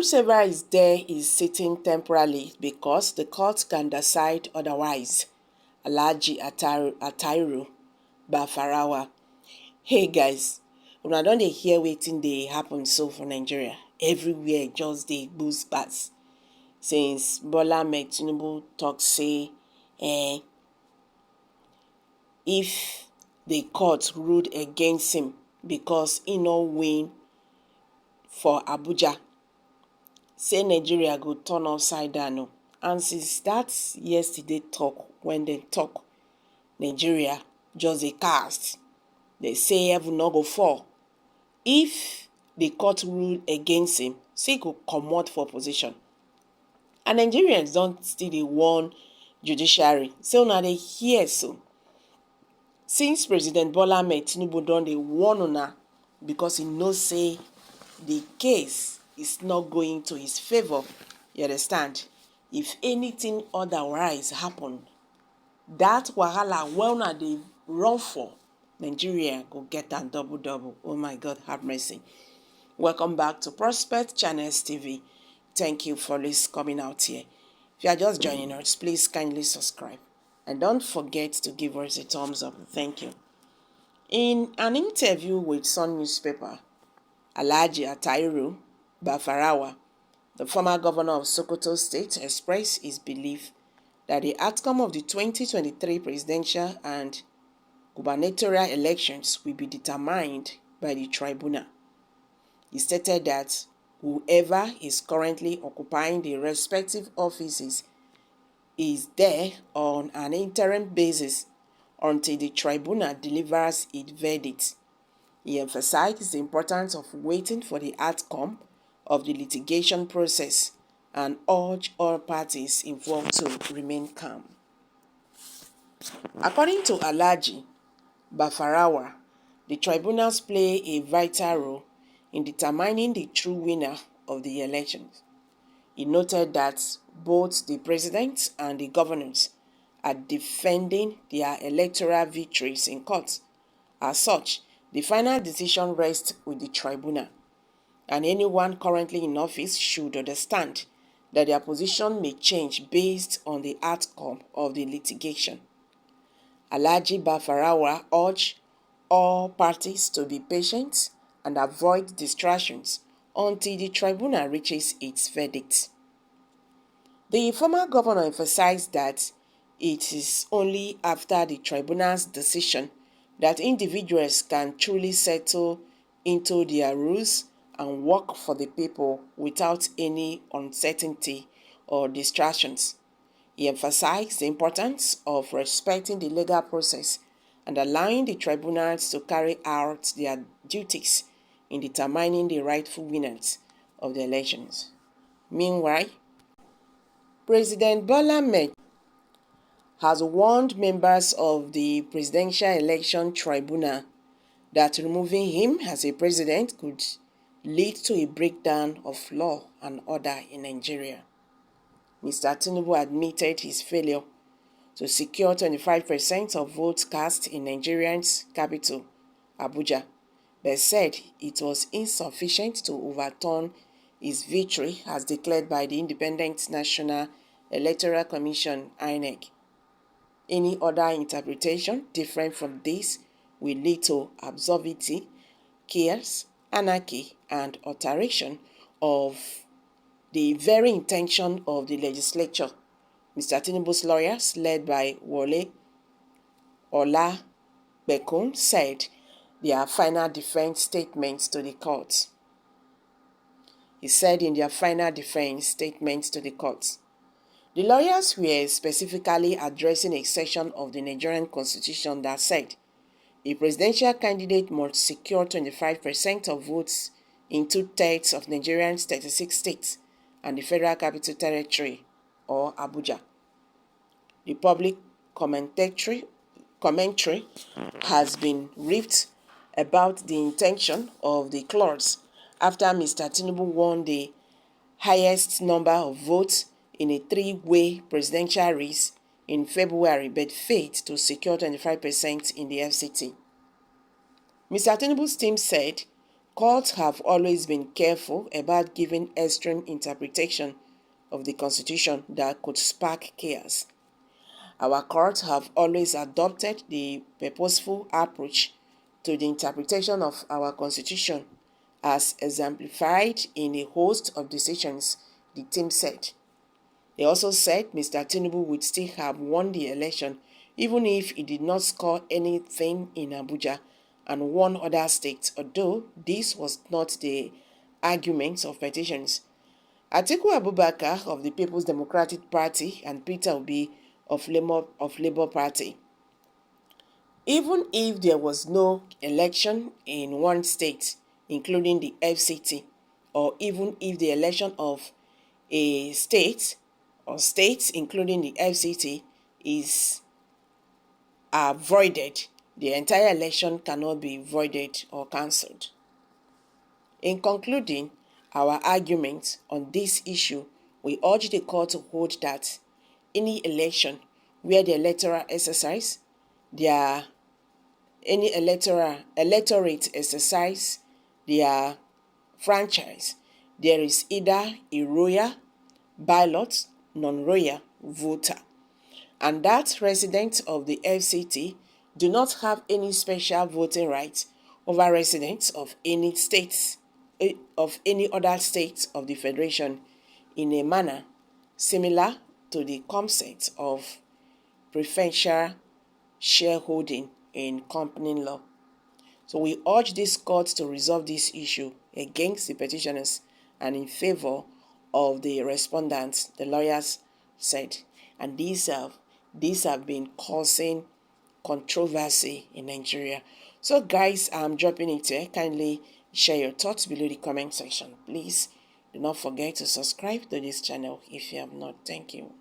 whosoever is there is sitting temporarily because the court can decide otherwise. Attahiru Bafarawa. Hey guys, una don dey hear wetin dey happen so for Nigeria. Everywhere just dey boost pass. Since Bola Ahmed Tinubu talk say if the court ruled against him because he no win for Abuja, say Nigeria go turn upside down. And since that yesterday talk, when they talk, Nigeria just a cast. They say heaven no go fall. If the court rule against him, say he go comot for position. And Nigerians don't still dey warn judiciary. Say una dey hear so. Since President Bola Ahmed Tinubu don dey warn una because he knows say the case is not going to his favor. You understand? If anything otherwise happen, that wahala wey una dey run for, Nigeria go get am double. Oh my God, have mercy. Welcome back to Prospect Channels TV. Thank you for coming out here. If you are just joining us, please kindly subscribe. And don't forget to give us a thumbs up. Thank you. In an interview with Sun newspaper, Attahiru Bafarawa, the former governor of Sokoto State, expressed his belief that the outcome of the 2023 presidential and gubernatorial elections will be determined by the tribunal. He stated that whoever is currently occupying the respective offices is there on an interim basis until the tribunal delivers its verdict. He emphasized the importance of waiting for the outcome of the litigation process and urged all parties involved to remain calm. According to Alhaji Bafarawa, the tribunals play a vital role in determining the true winner of the elections. He noted that both the president and the governors are defending their electoral victories in court. As such, the final decision rests with the tribunal, and anyone currently in office should understand that their position may change based on the outcome of the litigation. Alhaji Bafarawa urged all parties to be patient and avoid distractions until the tribunal reaches its verdict. The former governor emphasized that it is only after the tribunal's decision that individuals can truly settle into their rules and work for the people without any uncertainty or distractions. He emphasized the importance of respecting the legal process and allowing the tribunals to carry out their duties in determining the rightful winners of the elections. Meanwhile, President Bola Ahmed has warned members of the Presidential Election Tribunal that removing him as a president could lead to a breakdown of law and order in Nigeria. Mr. Tinubu admitted his failure to secure 25% of votes cast in Nigeria's capital, Abuja, but said it was insufficient to overturn his victory as declared by the Independent National Electoral Commission, INEC. Any other interpretation different from this will lead to absurdity, chaos, anarchy, and alteration of the very intention of the legislature. Mr. Tinubu's lawyers, led by Wole Olabekun, said their final defense statements to the court. He said in their final defense statements to the court, the lawyers were specifically addressing a section of the Nigerian Constitution that said a presidential candidate must secure 25% of votes in 2/3 of Nigeria's 36 states and the Federal Capital Territory, or Abuja. The public commentary has been rife about the intention of the clause after Mr. Tinubu won the highest number of votes in a three-way presidential race in February but failed to secure 25% in the FCT. Mr. Tinubu's team said Courts have always been careful about giving extreme interpretation of the Constitution that could spark chaos. Our courts have always adopted the purposeful approach to the interpretation of our Constitution, as exemplified in a host of decisions, the team said. They also said Mr. Tinubu would still have won the election even if he did not score anything in Abuja and one other state, although this was not the argument of petitions. Atiku Abubakar of the People's Democratic Party and Peter Obi of Labour Party. Even if there was no election in one state, including the FCT, or even if the election of a state or states, including the FCT, is voided, the entire election cannot be voided or cancelled. In concluding our argument on this issue, we urge the court to hold that any election where the electorate exercise their franchise, there is either a royal ballot, non-royal voter, and that residents of the FCT do not have any special voting rights over residents of any other states of the Federation in a manner similar to the concept of preferential shareholding in company law. So we urge this court to resolve this issue against the petitioners and in favor of the respondents, the lawyers said. And these have been causing controversy in Nigeria. So guys, I'm dropping it here. Kindly share your thoughts below the comment section. Please do not forget to subscribe to this channel if you have not. Thank you.